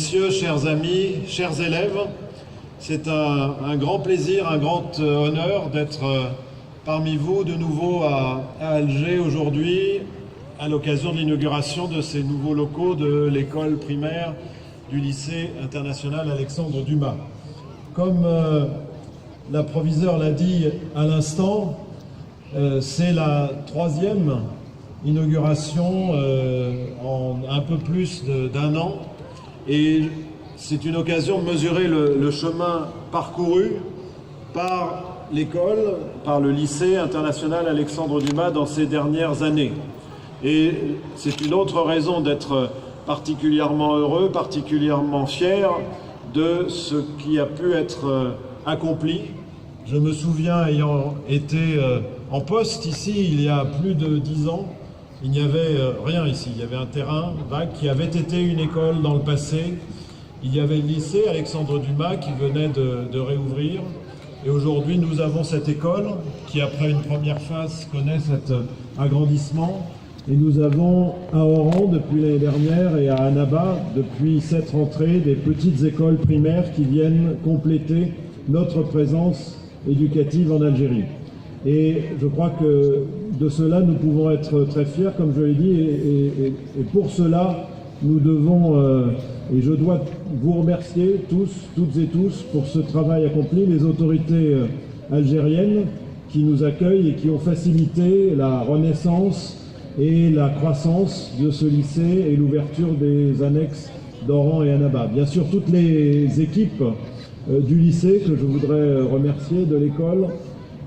messieurs, chers amis, chers élèves, c'est un grand plaisir, un grand honneur d'être parmi vous de nouveau à Alger aujourd'hui à l'occasion de l'inauguration de ces nouveaux locaux de l'école primaire du lycée international Alexandre Dumas. Comme la proviseure l'a dit à l'instant, c'est la troisième inauguration en un peu plus d'un an et c'est une occasion de mesurer le chemin parcouru par l'école, par le lycée international Alexandre Dumas dans ces dernières années. Et c'est une autre raison d'être particulièrement heureux, particulièrement fier de ce qui a pu être accompli. Je me souviens ayant été en poste ici il y a plus de 10 ans, il n'y avait rien ici. Il y avait un terrain vague qui avait été une école dans le passé. Il y avait le lycée Alexandre Dumas qui venait de réouvrir. Et aujourd'hui, nous avons cette école qui, après une première phase, connaît cet agrandissement. Et nous avons à Oran depuis l'année dernière et à Annaba depuis cette rentrée des petites écoles primaires qui viennent compléter notre présence éducative en Algérie. Et je crois que de cela, nous pouvons être très fiers, comme je l'ai dit, et pour cela, nous devons, et je dois vous remercier tous, toutes et tous, pour ce travail accompli, les autorités algériennes qui nous accueillent et qui ont facilité la renaissance et la croissance de ce lycée et l'ouverture des annexes d'Oran et Annaba. Bien sûr, toutes les équipes du lycée que je voudrais remercier, de l'école,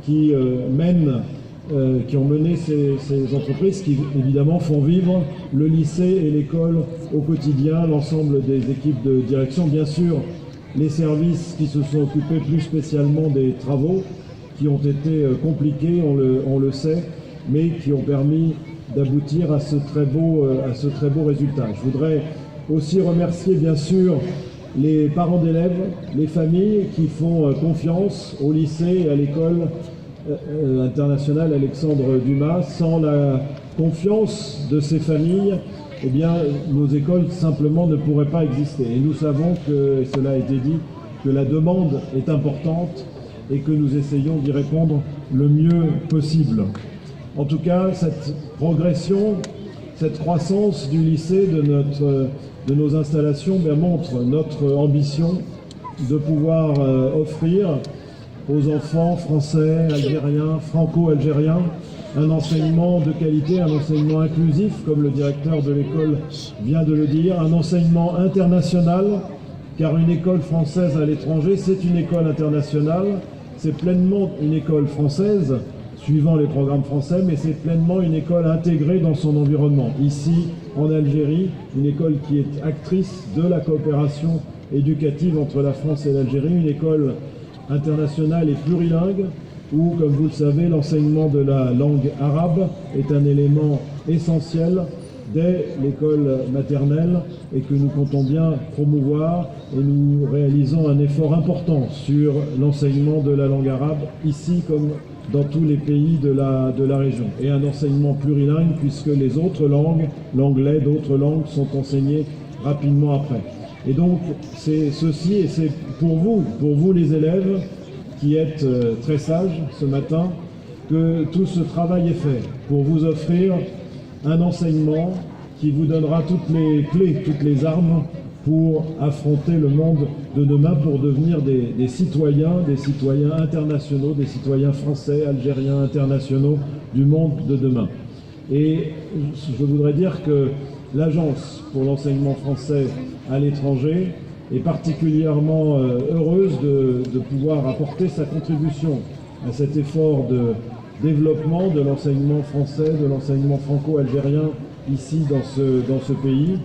qui ont mené ces entreprises qui évidemment font vivre le lycée et l'école au quotidien, l'ensemble des équipes de direction, bien sûr les services qui se sont occupés plus spécialement des travaux qui ont été compliqués, on le sait, mais qui ont permis d'aboutir à ce très beau résultat. Je voudrais aussi remercier bien sûr les parents d'élèves, les familles qui font confiance au lycée et à l'école internationale Alexandre Dumas. Sans la confiance de ces familles, eh bien, nos écoles simplement ne pourraient pas exister. Et nous savons que, et cela a été dit, que la demande est importante et que nous essayons d'y répondre le mieux possible. En tout cas, cette progression, cette croissance du lycée, de nos installations, montre notre ambition de pouvoir offrir aux enfants français, algériens, franco-algériens, un enseignement de qualité, un enseignement inclusif, comme le directeur de l'école vient de le dire, un enseignement international, car une école française à l'étranger, c'est une école internationale, c'est pleinement une école française, suivant les programmes français, mais c'est pleinement une école intégrée dans son environnement. Ici, en Algérie, une école qui est actrice de la coopération éducative entre la France et l'Algérie, une école internationale et plurilingue, où, comme vous le savez, l'enseignement de la langue arabe est un élément essentiel dès l'école maternelle et que nous comptons bien promouvoir, et nous réalisons un effort important sur l'enseignement de la langue arabe, ici comme dans tous les pays de la région, et un enseignement plurilingue puisque les autres langues, l'anglais, d'autres langues sont enseignées rapidement après. Et donc c'est ceci, et c'est pour vous les élèves qui êtes très sages ce matin, que tout ce travail est fait pour vous offrir un enseignement qui vous donnera toutes les clés, toutes les armes pour affronter le monde de demain, pour devenir des citoyens internationaux, des citoyens français, algériens, internationaux du monde de demain. Et je voudrais dire que l'Agence pour l'enseignement français à l'étranger est particulièrement heureuse de pouvoir apporter sa contribution à cet effort de développement de l'enseignement français, de l'enseignement franco-algérien ici dans ce pays.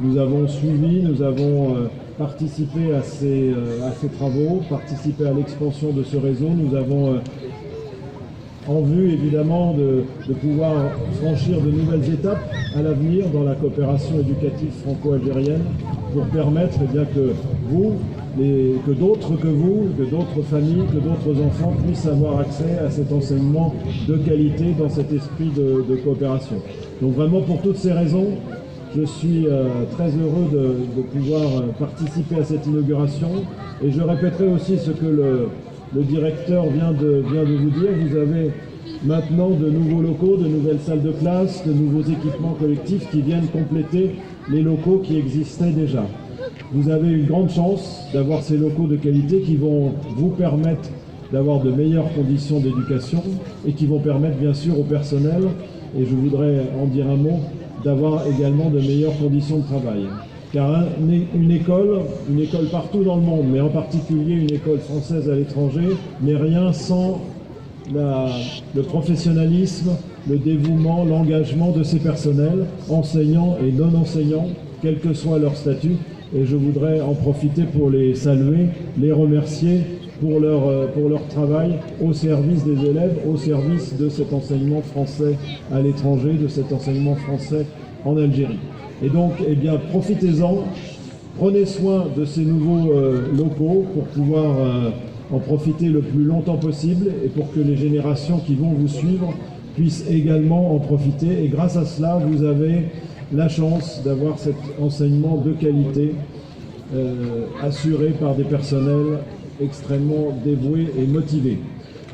Nous avons suivi, nous avons participé à ces travaux, participé à l'expansion de ce réseau. Nous avons en vue évidemment de pouvoir franchir de nouvelles étapes à l'avenir dans la coopération éducative franco-algérienne pour permettre bien que vous, que d'autres que vous, que d'autres familles, que d'autres enfants puissent avoir accès à cet enseignement de qualité dans cet esprit de coopération. Donc vraiment pour toutes ces raisons, Je suis très heureux de pouvoir participer à cette inauguration et je répéterai aussi ce que le directeur vient de vous dire. Vous avez maintenant de nouveaux locaux, de nouvelles salles de classe, de nouveaux équipements collectifs qui viennent compléter les locaux qui existaient déjà. Vous avez une grande chance d'avoir ces locaux de qualité qui vont vous permettre d'avoir de meilleures conditions d'éducation et qui vont permettre bien sûr au personnel, et je voudrais en dire un mot, d'avoir également de meilleures conditions de travail. Car une école partout dans le monde, mais en particulier une école française à l'étranger, n'est rien sans le professionnalisme, le dévouement, l'engagement de ses personnels, enseignants et non enseignants, quel que soit leur statut. Et je voudrais en profiter pour les saluer, les remercier pour leur travail au service des élèves, au service de cet enseignement français à l'étranger, de cet enseignement français en Algérie. Et donc, eh bien, profitez-en, prenez soin de ces nouveaux locaux pour pouvoir en profiter le plus longtemps possible et pour que les générations qui vont vous suivre puissent également en profiter. Et grâce à cela, vous avez la chance d'avoir cet enseignement de qualité assuré par des personnels extrêmement dévoués et motivés.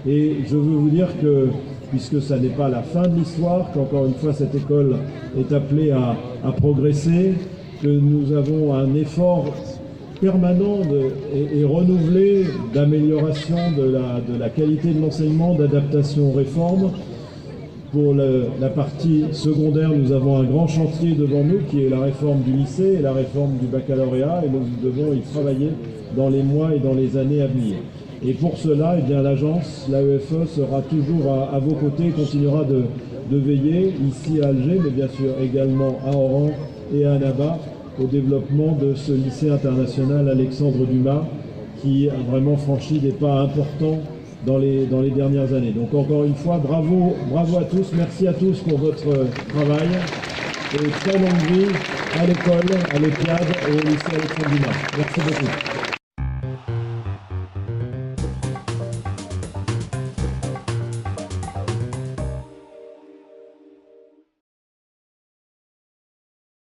Et je veux vous dire que, puisque ça n'est pas la fin de l'histoire, qu'encore une fois cette école est appelée à progresser, que nous avons un effort permanent et renouvelé d'amélioration de la qualité de l'enseignement, d'adaptation aux réformes. Pour la partie secondaire, nous avons un grand chantier devant nous qui est la réforme du lycée et la réforme du baccalauréat, et nous devons y travailler dans les mois et dans les années à venir. Et pour cela, eh bien, l'agence, l'AEFE, sera toujours à vos côtés, continuera de veiller ici à Alger, mais bien sûr également à Oran et à Annaba, au développement de ce lycée international Alexandre Dumas, qui a vraiment franchi des pas importants dans les dernières années. Donc encore une fois, bravo à tous, merci à tous pour votre travail, et très longue vie à l'école, à l'EPIAD et au lycée Alexandre Dumas. Merci beaucoup.